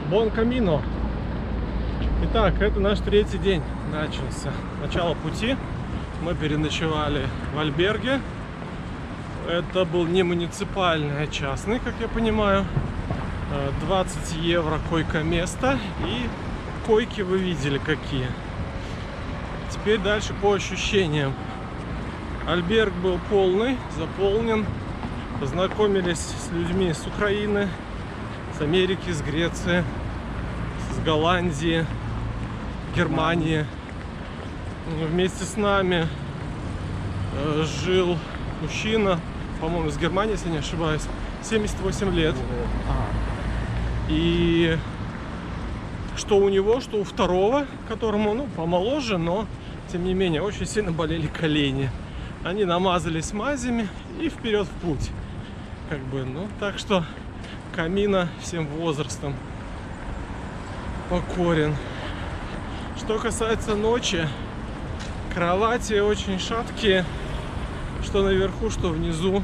Бон камино. Итак, это наш третий день начался. Начало пути. Мы переночевали в альберге. Это был не муниципальный, а частный, как я понимаю. 20 евро койко-место. И койки вы видели какие. Теперь дальше по ощущениям. Альберг был полный, заполнен. Познакомились с людьми с Украины, с Америки, с Греции, с Голландии, Германии. Вместе с нами жил мужчина, по-моему, из Германии, если не ошибаюсь, 78 лет. И что у него, что у второго, которому, ну, помоложе, но, тем не менее, очень сильно болели колени. Они намазались мазями и вперед в путь. Как бы, ну, так что камино всем возрастом покорен. Что касается ночи, кровати очень шаткие, что наверху, что внизу.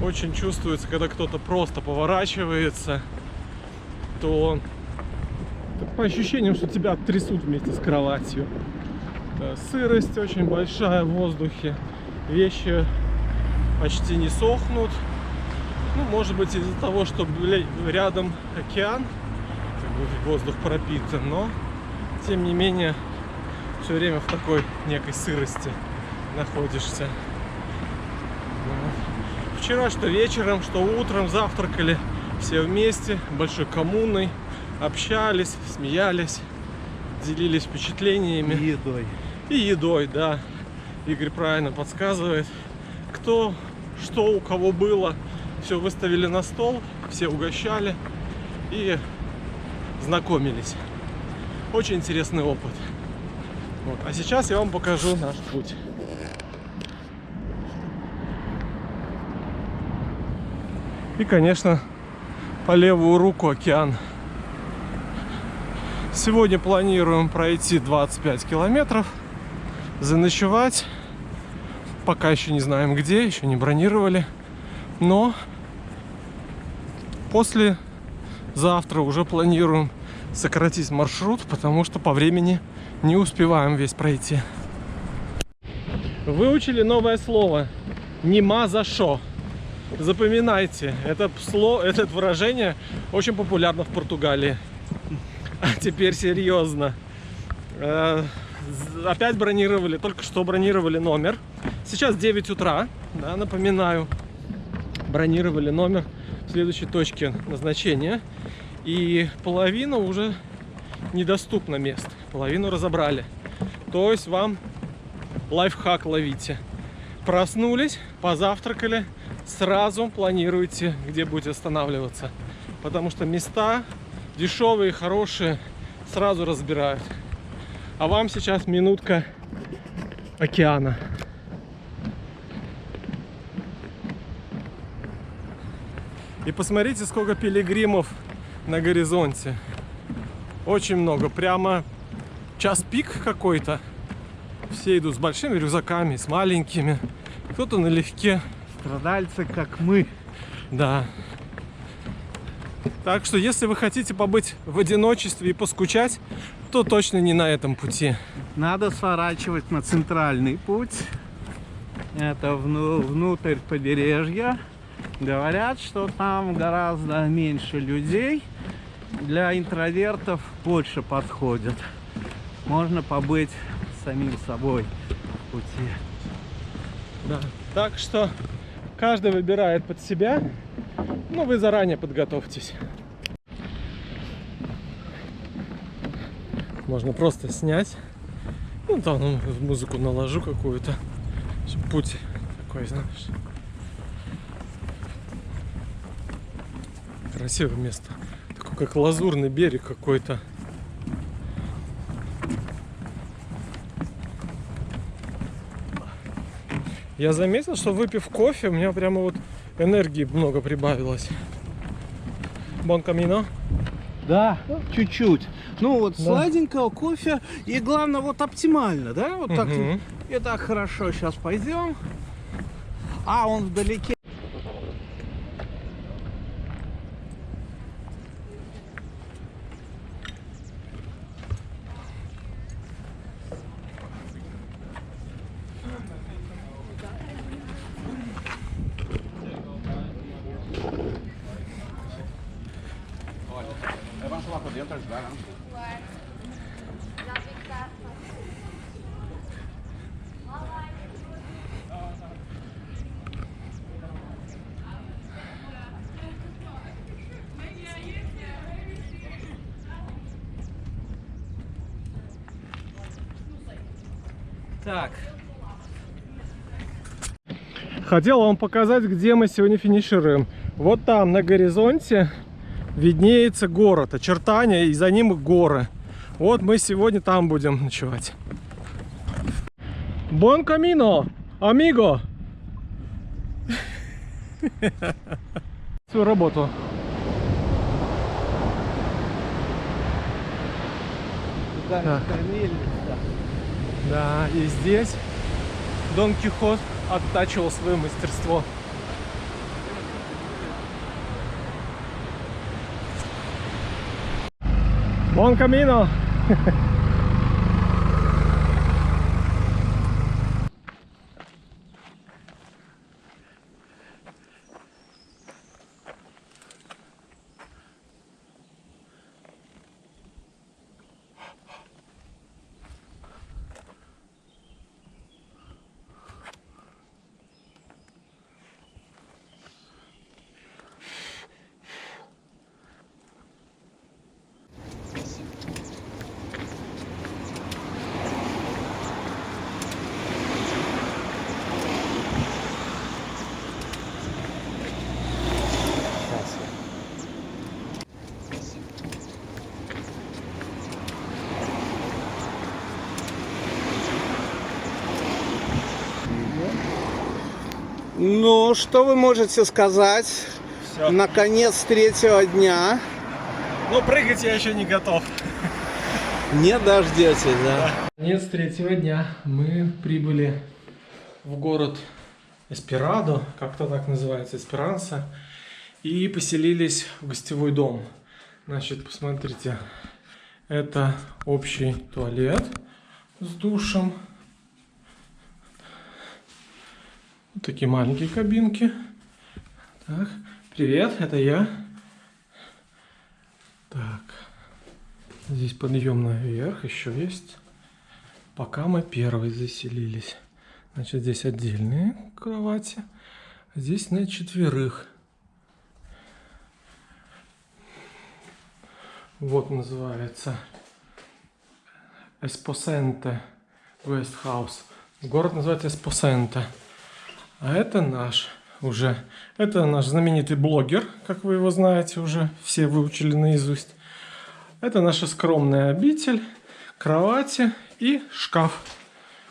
Очень чувствуется, когда кто-то просто поворачивается, то по ощущениям, что тебя трясут вместе с кроватью. Сырость очень большая в воздухе, вещи почти не сохнут. Ну, может быть, из-за того, что рядом океан, как бы воздух пропитан, но тем не менее все время в такой некой сырости находишься. Вчера, что вечером, что утром завтракали все вместе, большой коммуной, общались, смеялись, делились впечатлениями. И едой. И едой, да. Игорь правильно подсказывает. Кто, что у кого было, все выставили на стол, все угощали и знакомились. Очень интересный опыт. Вот. А сейчас я вам покажу наш путь. И, конечно, по левую руку океан. Сегодня планируем пройти 25 километров, заночевать. Пока еще не знаем где, еще не бронировали. Но после завтра уже планируем сократить маршрут, потому что по времени не успеваем весь пройти. Выучили новое слово. Нема за шо. Запоминайте, это выражение очень популярно в Португалии. А теперь серьезно. Опять бронировали, только что бронировали номер. Сейчас 9 утра, да, напоминаю. Бронировали номер в следующей точке назначения. И половина уже недоступно мест. Половину разобрали. То есть вам лайфхак ловите. Проснулись, позавтракали, сразу планируйте, где будете останавливаться. Потому что места дешевые, хорошие, сразу разбирают. А вам сейчас минутка океана. И посмотрите, сколько пилигримов на горизонте. Очень много. Прямо час пик какой-то. Все идут с большими рюкзаками, с маленькими. Кто-то налегке. Страдальцы, как мы. Да. Так что, если вы хотите побыть в одиночестве и поскучать, то точно не на этом пути. Надо сворачивать на центральный путь. Это внутрь побережья. Говорят, что там гораздо меньше людей. Для интровертов больше подходит. Можно побыть самим собой в пути. Да. Так что каждый выбирает под себя. Ну, вы заранее подготовьтесь. Можно просто снять. Ну, там музыку наложу какую-то. Путь такой, знаешь. Красивое место. Такой, как лазурный берег какой-то. Я заметил, что выпив кофе, у меня прямо вот энергии много прибавилось. Бон камино? Да, чуть-чуть. Ну вот Да. сладенького кофе и главное вот оптимально, да? Вот так. Мгм. И так хорошо. Сейчас пойдем. А он вдалеке. Vamos lá pra dentro ajudar, né? Já vi que tá. Так. Хотел вам показать, где мы сегодня финишируем. Вот там на горизонте виднеется город, очертания, и за ним горы. Вот мы сегодня там будем ночевать. Бон камино, амиго! Свою работу. Да. Да, и здесь Дон Кихот оттачивал свое мастерство. Бон камино! Ну, что вы можете сказать? Всё. Наконец третьего дня. Но прыгать я еще не готов. Не дождетесь, да? Конец третьего дня. Мы прибыли в город Эсперадо, как-то так называется, Эсперанса, и поселились в гостевой дом. Значит, посмотрите, это общий туалет с душем. Вот такие маленькие кабинки. Так, привет, это я. Так, здесь подъем наверх еще есть. Пока мы первые заселились. Значит, здесь отдельные кровати. Здесь на 4. Вот называется Эспосенте Гестхаус. Город называется Эспосенте. А это наш уже. Это наш знаменитый блогер, как вы его знаете уже. Все выучили наизусть. Это наша скромная обитель. Кровати и шкаф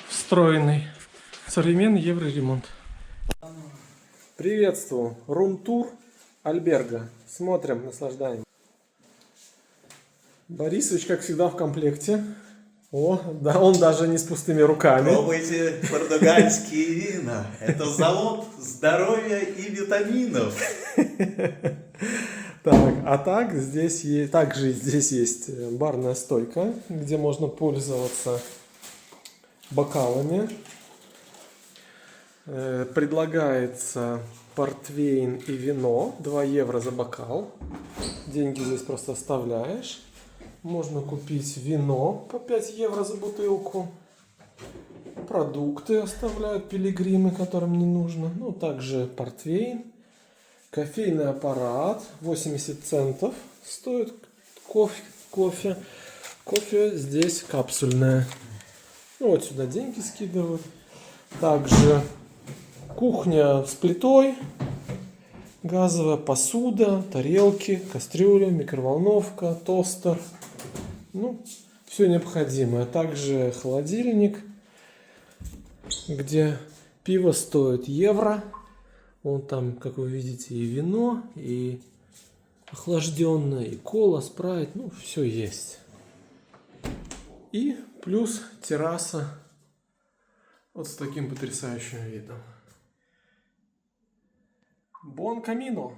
встроенный. Современный евроремонт. Приветствую. Рум-тур Альберга. Смотрим, наслаждаемся. Борисович, как всегда, в комплекте. О, да, он даже не с пустыми руками. Пробуйте португальские вина. Это залог здоровья и витаминов. Так, а так здесь есть, также здесь есть барная стойка, где можно пользоваться бокалами. Предлагается портвейн и вино, 2 евро за бокал. Деньги здесь просто оставляешь. Можно купить вино по 5 евро за бутылку. Продукты оставляют пилигримы, которым не нужно. Ну, также портвейн. Кофейный аппарат. 80 центов стоит кофе. Кофе здесь капсульное. Ну, вот сюда деньги скидывают. Также кухня с плитой. Газовая посуда, тарелки, кастрюля, микроволновка, тостер. Ну, все необходимое. Также холодильник, где пиво стоит евро. Вон там, как вы видите, и вино, и охлажденное, и кола, спрайт. Ну, все есть. И плюс терраса вот с таким потрясающим видом. Бон камино!